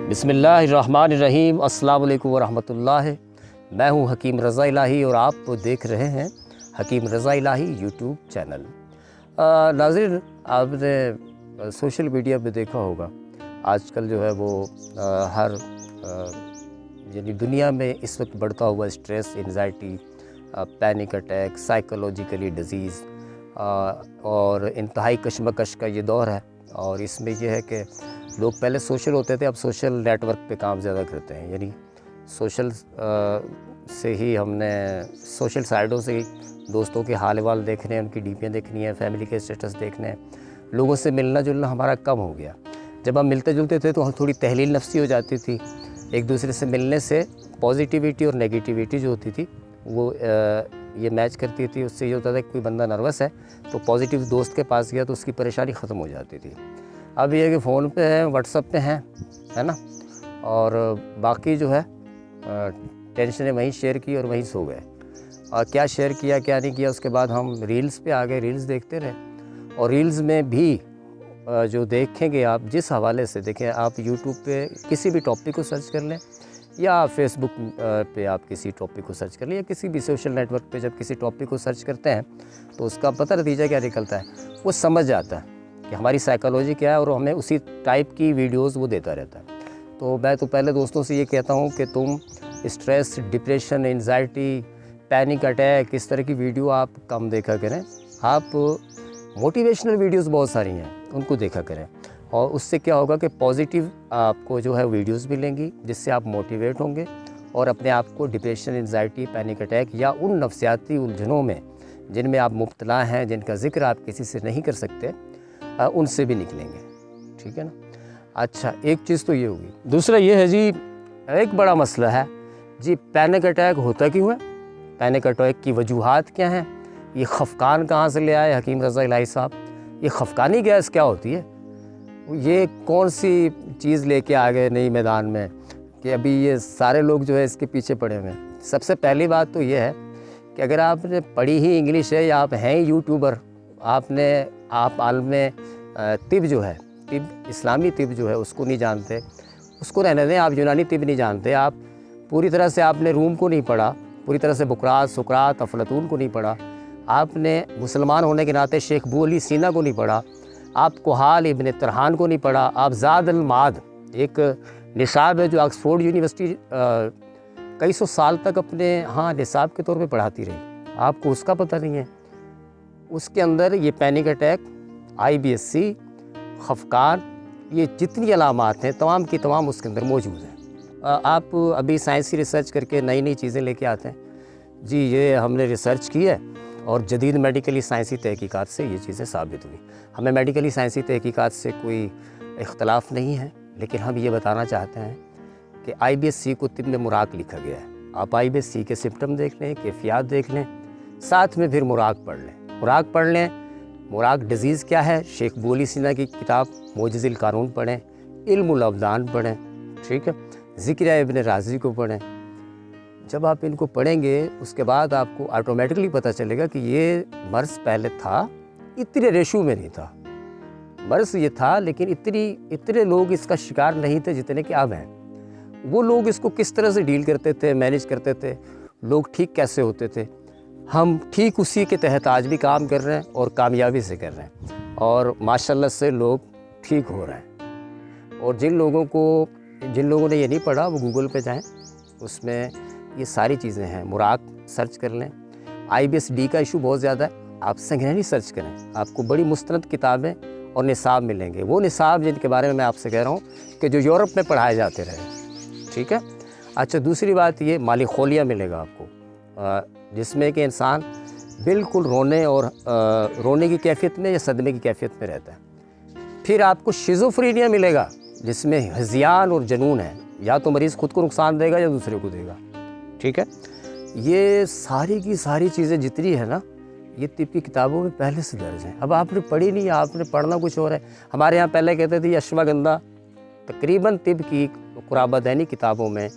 بسم اللہ الرحمن الرحیم۔ السلام علیکم ورحمۃ اللہ۔ میں ہوں حکیم رضا الہی اور آپ دیکھ رہے ہیں حکیم رضا الہی یوٹیوب چینل۔ ناظرین، آپ نے سوشل میڈیا پہ دیکھا ہوگا آج کل جو ہے وہ ہر یعنی دنیا میں اس وقت بڑھتا ہوا stress, anxiety, panic attack, psychologically disease اور انتہائی کشمکش کا یہ دور ہے۔ اور اس میں یہ ہے کہ لوگ پہلے سوشل ہوتے تھے، اب سوشل نیٹ ورک پہ کام زیادہ کرتے ہیں، یعنی سوشل سے ہی ہم نے سوشل سائٹوں سے ہی دوستوں کے حال احوال دیکھنے ہیں، ان کی ڈی پیاں دیکھنی ہیں، فیملی کے اسٹیٹس دیکھنے ہیں، لوگوں سے ملنا جلنا ہمارا کم ہو گیا۔ جب ہم ملتے جلتے تھے تو ہم تھوڑی تحلیل نفسی ہو جاتی تھی، ایک دوسرے سے ملنے سے پازیٹیویٹی اور نیگیٹیویٹی جو ہوتی تھی وہ یہ میچ کرتی تھی۔ اس سے یہ ہوتا تھا کہ کوئی بندہ نروس ہے تو پازیٹیو دوست کے پاس گیا تو اس کی پریشانی ختم ہو جاتی تھی۔ اب یہ کہ فون پہ ہیں، واٹس ایپ پہ ہیں، ہے نا، اور باقی جو ہے ٹینشنیں وہیں شیئر کی اور وہیں سو گئے، اور کیا شیئر کیا کیا نہیں کیا۔ اس کے بعد ہم ریلز پہ آ گئے، ریلز دیکھتے رہے، اور ریلز میں بھی جو دیکھیں گے آپ جس حوالے سے دیکھیں، آپ یوٹیوب پہ کسی بھی ٹاپک کو سرچ کر لیں یا فیس بک پہ آپ کسی ٹاپک کو سرچ کر لیں یا کسی بھی سوشل نیٹ ورک پہ جب کسی ٹاپک کو سرچ کرتے ہیں تو اس کا پتہ نتیجہ کیا نکلتا ہے، وہ سمجھ جاتا ہے کہ ہماری سائیکالوجی کیا ہے، اور ہمیں اسی ٹائپ کی ویڈیوز وہ دیتا رہتا ہے۔ تو میں تو پہلے دوستوں سے یہ کہتا ہوں کہ تم stress, depression, anxiety, panic attack, اس طرح کی ویڈیو آپ کم دیکھا کریں۔ آپ موٹیویشنل ویڈیوز بہت ساری ہیں، ان کو دیکھا کریں، اور اس سے کیا ہوگا کہ پازیٹیو آپ کو جو ہے ویڈیوز ملیں گی جس سے آپ موٹیویٹ ہوں گے، اور اپنے آپ کو ڈپریشن، انزائٹی، پینک اٹیک یا ان نفسیاتی الجھنوں میں جن میں آپ مبتلا ہیں، جن کا ذکر آپ کسی سے نہیں کر سکتے، ان سے بھی نکلیں گے، ٹھیک ہے نا۔ اچھا، ایک چیز تو یہ ہوگی۔ دوسرا یہ ہے جی، ایک بڑا مسئلہ ہے جی، پینک اٹیک ہوتا کیوں ہے، پینک اٹیک کی وجوہات کیا ہیں، یہ خفقان کہاں سے لے آئے حکیم رضا الہی صاحب، یہ خفقانی گیس کیا ہوتی ہے، یہ کون سی چیز لے کے آ گئے نئی میدان میں کہ ابھی یہ سارے لوگ جو ہے اس کے پیچھے پڑے ہوئے ہیں۔ سب سے پہلی بات تو یہ ہے کہ اگر آپ نے پڑھی ہی انگلش ہے یا آپ ہیں یوٹیوبر، آپ عالم طب جو ہے، طب اسلامی طب جو ہے اس کو نہیں جانتے، اس کو رہنے دیں۔ آپ یونانی طب نہیں جانتے، آپ پوری طرح سے آپ نے روم کو نہیں پڑھا، پوری طرح سے بقراط، سقراط، افلاطون کو نہیں پڑھا، آپ نے مسلمان ہونے کے ناطے شیخ ابو علی سینا کو نہیں پڑھا، آپ کحال ابن ترحان کو نہیں پڑھا، آپ زاد المعاد ایک نصاب ہے جو آکسفورڈ یونیورسٹی کئی سو سال تک اپنے نصاب کے طور پہ پڑھاتی رہی، آپ کو اس کا پتہ نہیں ہے۔ اس کے اندر یہ پینک اٹیک، آئی بی ایس سی، خفقان، یہ جتنی علامات ہیں تمام کی تمام اس کے اندر موجود ہیں۔ آپ ابھی سائنسی ریسرچ کر کے نئی نئی چیزیں لے کے آتے ہیں جی، یہ ہم نے ریسرچ کی ہے اور جدید میڈیکلی سائنسی تحقیقات سے یہ چیزیں ثابت ہوئی۔ ہمیں میڈیکلی سائنسی تحقیقات سے کوئی اختلاف نہیں ہے، لیکن ہم یہ بتانا چاہتے ہیں کہ آئی بی ایس سی کو طب میں مراق لکھا گیا ہے۔ آپ آئی بی ایس سی کے سمپٹم دیکھ لیں، کیفیات دیکھ لیں، ساتھ میں پھر مراق پڑھ لیں، مراق پڑھ لیں۔ مراق ڈیزیز کیا ہے، شیخ ابو علی سینا کی کتاب موجز القانون پڑھیں، علم الابدان پڑھیں، ٹھیک ہے، ذکر ابن رازی کو پڑھیں۔ جب آپ ان کو پڑھیں گے اس کے بعد آپ کو آٹومیٹکلی پتہ چلے گا کہ یہ مرض پہلے تھا، اتنے ریشو میں نہیں تھا، مرض یہ تھا لیکن اتنے لوگ اس کا شکار نہیں تھے جتنے کہ اب ہیں۔ وہ لوگ اس کو کس طرح سے ڈیل کرتے تھے، مینیج کرتے تھے، لوگ ٹھیک کیسے ہوتے تھے، ہم ٹھیک اسی کے تحت آج بھی کام کر رہے ہیں اور کامیابی سے کر رہے ہیں، اور ماشاءاللہ سے لوگ ٹھیک ہو رہے ہیں۔ اور جن لوگوں نے یہ نہیں پڑھا وہ گوگل پہ جائیں، اس میں یہ ساری چیزیں ہیں، مراق سرچ کر لیں۔ آئی بی ایس ڈی کا ایشو بہت زیادہ ہے، آپ سنگرہنی سرچ کریں، آپ کو بڑی مستند کتابیں اور نصاب ملیں گے، وہ نصاب جن کے بارے میں آپ سے کہہ رہا ہوں کہ جو یورپ میں پڑھائے جاتے رہے، ٹھیک ہے۔ اچھا، دوسری بات یہ مالی خولیہ ملے گا آپ کو، جس میں کہ انسان بالکل رونے کی کیفیت میں یا صدمے کی کیفیت میں رہتا ہے۔ پھر آپ کو شیزوفرینیا ملے گا جس میں ہذیان اور جنون ہے، یا تو مریض خود کو نقصان دے گا یا دوسرے کو دے گا، ٹھیک ہے۔ یہ ساری کی ساری چیزیں جتنی ہے نا، یہ طب کی کتابوں میں پہلے سے درج ہیں۔ اب آپ نے پڑھی نہیں، آپ نے پڑھنا کچھ اور ہے۔ ہمارے یہاں پہلے کہتے تھے اشواگندھا تقریباً طب کی قرابہ دینی کتابوں میں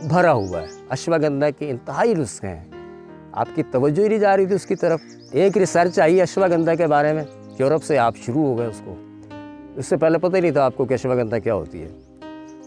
بھرا ہوا ہے، اشواگندھا کے انتہائی نسخے ہیں، آپ کی توجہ ہی نہیں جا رہی تھی اس کی طرف۔ ایک ریسرچ آئی اشواگندھا کے بارے میں یورپ سے، آپ شروع ہو گئے اس کو، اس سے پہلے پتہ ہی نہیں تھا آپ کو کہ اشواگندھا کیا ہوتی ہے۔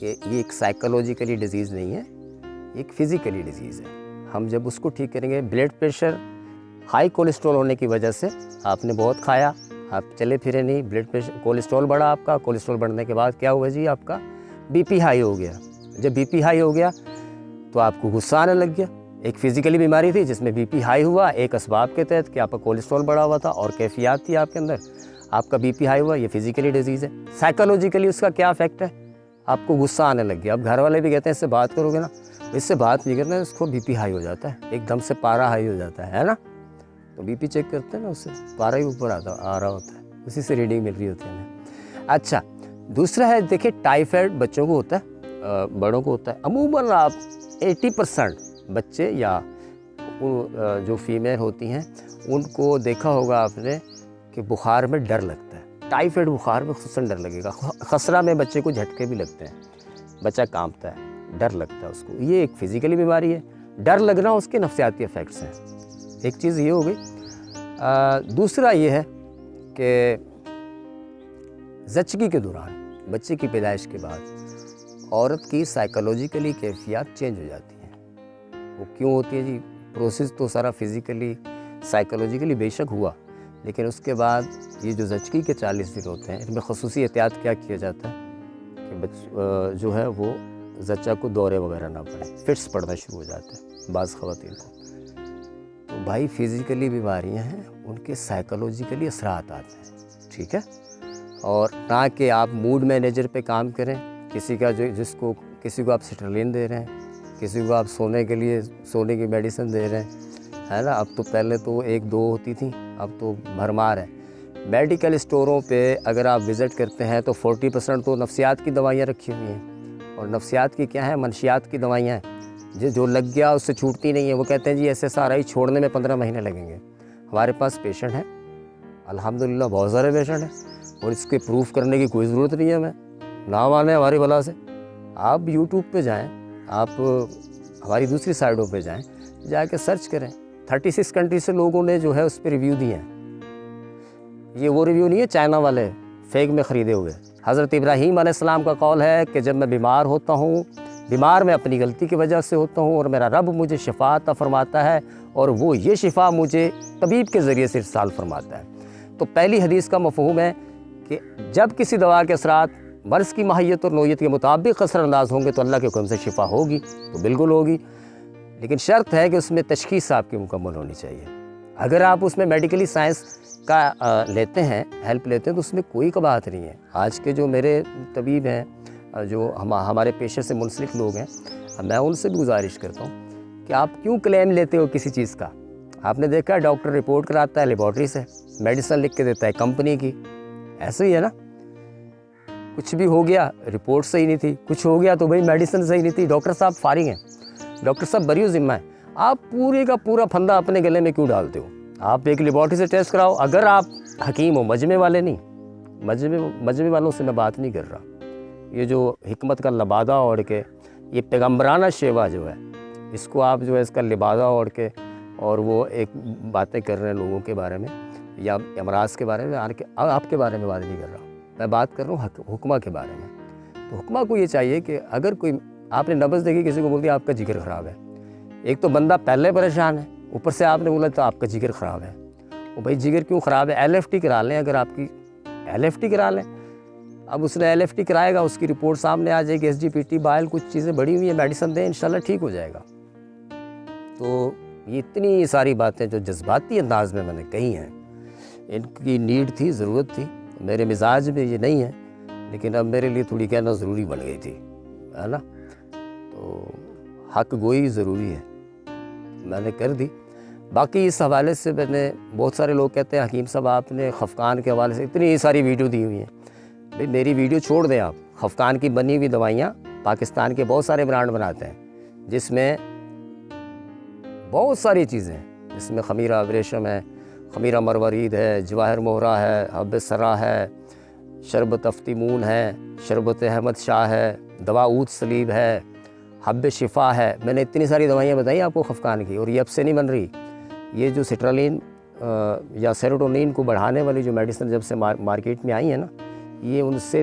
کہ یہ ایک سائیکولوجیکلی ڈیزیز نہیں ہے، ایک فزیکلی ڈیزیز ہے۔ ہم جب اس کو ٹھیک کریں گے، بلڈ پریشر ہائی کولیسٹرول ہونے کی وجہ سے آپ نے بہت کھایا، آپ چلے پھرے نہیں، بلڈ پریشر کولیسٹرول بڑھا آپ کا، کولیسٹرول بڑھنے کے بعد کیا ہوا جی، آپ کا بی پی ہائی ہو گیا۔ جب بی پی ہائی ہو گیا تو آپ کو غصہ آنے لگ گیا۔ ایک فزیکلی بیماری تھی جس میں بی پی ہائی ہوا، ایک اسباب کے تحت کہ آپ کا کولیسٹرول بڑھا ہوا تھا اور کیفیات تھی آپ کے اندر، آپ کا بی پی ہائی ہوا، یہ فزیکلی ڈیزیز ہے۔ سائیکولوجیکلی اس کا کیا افیکٹ ہے، آپ کو غصہ آنے لگ گیا۔ اب گھر والے بھی کہتے ہیں اس سے بات کرو گے نا، اس سے بات نہیں کرنا، اس کو بی پی ہائی ہو جاتا ہے، ایک دم سے پارا ہائی ہو جاتا ہے نا، تو بی پی چیک کرتے ہیں نا، اس سے پارا ہی اوپر آ رہا ہوتا ہے، اسی سے ریڈنگ مل رہی ہوتی ہے ہمیں۔ اچھا، دوسرا ہے دیکھیں ٹائیفائڈ بچوں کو ہوتا ہے، بڑوں کو ہوتا ہے۔ عموماً آپ 80% بچے یا جو فیمیل ہوتی ہیں ان کو دیکھا ہوگا آپ نے کہ بخار میں ڈر لگتا ہے، ٹائیفائڈ بخار میں خصوصاً ڈر لگے گا، خسرہ میں بچے کو جھٹکے بھی لگتے ہیں، بچہ کانپتا ہے، ڈر لگتا ہے اس کو، یہ ایک فزیکلی بیماری ہے۔ ڈر لگنا اس کے نفسیاتی افیکٹس ہیں، ایک چیز یہ ہو گئی۔ دوسرا یہ ہے کہ زچگی کے دوران، بچے کی پیدائش کے بعد عورت کی سائیکولوجیکلی کیفیات چینج ہو جاتی ہیں۔ وہ کیوں ہوتی ہے جی؟ پروسیس تو سارا فزیکلی سائیکولوجیکلی بے شک ہوا، لیکن اس کے بعد یہ جو زچگی کے 40 دن ہوتے ہیں، ان میں خصوصی احتیاط کیا کیا جاتا ہے کہ جو ہے وہ زچہ کو دورے وغیرہ نہ پڑے، فٹس پڑنا شروع ہو جاتے ہیں بعض خواتین کو۔ تو بھائی فزیکلی بیماریاں ہیں، ان کے سائیکولوجیکلی اثرات آتے ہیں، ٹھیک ہے؟ اور نہ کہ آپ موڈ مینیجر پہ کام کریں، کسی کو آپ سٹرلین دے رہے ہیں، کسی کو آپ سونے کے لیے سونے کی میڈیسن دے رہے ہیں، ہے نا؟ اب تو پہلے تو 1-2 ہوتی تھیں، اب تو بھرمار ہے۔ میڈیکل اسٹوروں پہ اگر آپ وزٹ کرتے ہیں تو 40% تو نفسیات کی دوائیاں رکھی ہوئی ہیں، اور نفسیات کی کیا ہیں؟ منشیات کی دوائیاں ہیں، جو لگ گیا اس سے چھوٹتی نہیں ہیں۔ وہ کہتے ہیں جی SSRI چھوڑنے میں 15 مہینے لگیں گے۔ ہمارے پاس پیشنٹ ہیں، الحمدللہ بہت سارے پیشنٹ ہیں، اور اس کے پروف کرنے کی کوئی ضرورت نہیں ہے ہمیں، نہ مانے ہماری بلا سے۔ آپ یوٹیوب پہ جائیں، آپ ہماری دوسری سائٹوں پہ جائیں، جا کے سرچ کریں، 36 کنٹری سے لوگوں نے جو ہے اس پہ ریویو دیے ہیں۔ یہ وہ ریویو نہیں ہے چائنا والے فیک میں خریدے ہوئے۔ حضرت ابراہیم علیہ السلام کا قول ہے کہ جب میں بیمار ہوتا ہوں، بیمار میں اپنی غلطی کی وجہ سے ہوتا ہوں، اور میرا رب مجھے شفا عطا فرماتا ہے، اور وہ یہ شفا مجھے طبیب کے ذریعے سے ارسال فرماتا ہے۔ تو پہلی حدیث کا مفہوم ہے کہ جب کسی دوا کے اثرات مرض کی ماہیت اور نوعیت کے مطابق اثر انداز ہوں گے تو اللہ کے حکم سے شفا ہوگی، تو بالکل ہوگی، لیکن شرط ہے کہ اس میں تشخیص آپ کی مکمل ہونی چاہیے۔ اگر آپ اس میں میڈیکلی سائنس کا لیتے ہیں، ہیلپ لیتے ہیں، تو اس میں کوئی قباحت نہیں ہے۔ آج کے جو میرے طبیب ہیں، جو ہمارے پیشے سے منسلک لوگ ہیں، میں ان سے بھی گزارش کرتا ہوں کہ آپ کیوں کلیم لیتے ہو کسی چیز کا؟ آپ نے دیکھا ہے ڈاکٹر رپورٹ کراتا ہے لیبارٹری سے، میڈیسن لکھ کے دیتا ہے کمپنی کی، ایسے ہی ہے نا؟ کچھ بھی ہو گیا رپورٹ صحیح نہیں تھی، کچھ ہو گیا تو بھائی میڈیسن صحیح نہیں تھی، ڈاکٹر صاحب فارغ ہیں، ڈاکٹر صاحب بری ذمہ ہیں، آپ پورے کا پورا پھندا اپنے گلے میں کیوں ڈالتے ہو؟ آپ ایک لیبارٹری سے ٹیسٹ کراؤ۔ اگر آپ حکیم ہو، مجمع والے نہیں، مجمع والوں سے میں بات نہیں کر رہا، یہ جو حکمت کا لبادہ اوڑھ کے، یہ پیغمبرانہ شیوا جو ہے، اس کو آپ جو ہے اس کا لبادہ اوڑھ کے اور وہ ایک باتیں کر رہے ہیں لوگوں کے بارے میں یا امراض کے بارے میں، آپ کے بارے میں بات نہیں کر رہا، میں بات کر رہا ہوں حکمہ کے بارے میں۔ تو حکمہ کو یہ چاہیے کہ اگر کوئی آپ نے نبض دیکھی، کسی کو بول دیا آپ کا جگر خراب ہے، ایک تو بندہ پہلے پریشان ہے، اوپر سے آپ نے بولا تو آپ کا جگر خراب ہے۔ وہ بھائی جگر کیوں خراب ہے؟ LFT کرا لیں، اگر آپ کی LFT کرا لیں۔ اب اس نے LFT کرائے گا، اس کی رپورٹ سامنے آ جائے گی، SGPT بائل کچھ چیزیں بڑی ہوئی ہیں، میڈیسن دیں، انشاءاللہ ٹھیک ہو جائے گا۔ تو یہ اتنی ساری باتیں جو جذباتی انداز میں نے کہی ہیں، ان کی نیڈ تھی، ضرورت تھی، میرے مزاج میں یہ نہیں ہے، لیکن اب میرے لیے تھوڑی کہنا ضروری بن گئی تھی، ہے نا؟ تو حق گوئی ضروری ہے، میں نے کر دی۔ باقی اس حوالے سے میں نے بہت سارے لوگ کہتے ہیں حکیم صاحب آپ نے خفقان کے حوالے سے اتنی ساری ویڈیو دی ہوئی ہیں، بھئی میری ویڈیو چھوڑ دیں آپ۔ خفقان کی بنی ہوئی دوائیاں پاکستان کے بہت سارے برانڈ بناتے ہیں، جس میں بہت ساری چیزیں ہیں، جس میں خمیرہ ابریشم ہے، خمیرہ مروارید ہے، جواہر مہرہ ہے، حب سرا ہے، شربت افتیمون ہے، شربت احمد شاہ ہے، دوا عود سلیب ہے، حب شفا ہے۔ میں نے اتنی ساری دوائیاں بتائیں آپ کو خفقان کی، اور یہ اب سے نہیں بن رہی۔ یہ جو سٹرلین یا سیروٹونین کو بڑھانے والی جو میڈیسن جب سے مارکیٹ میں آئی ہیں نا، یہ ان سے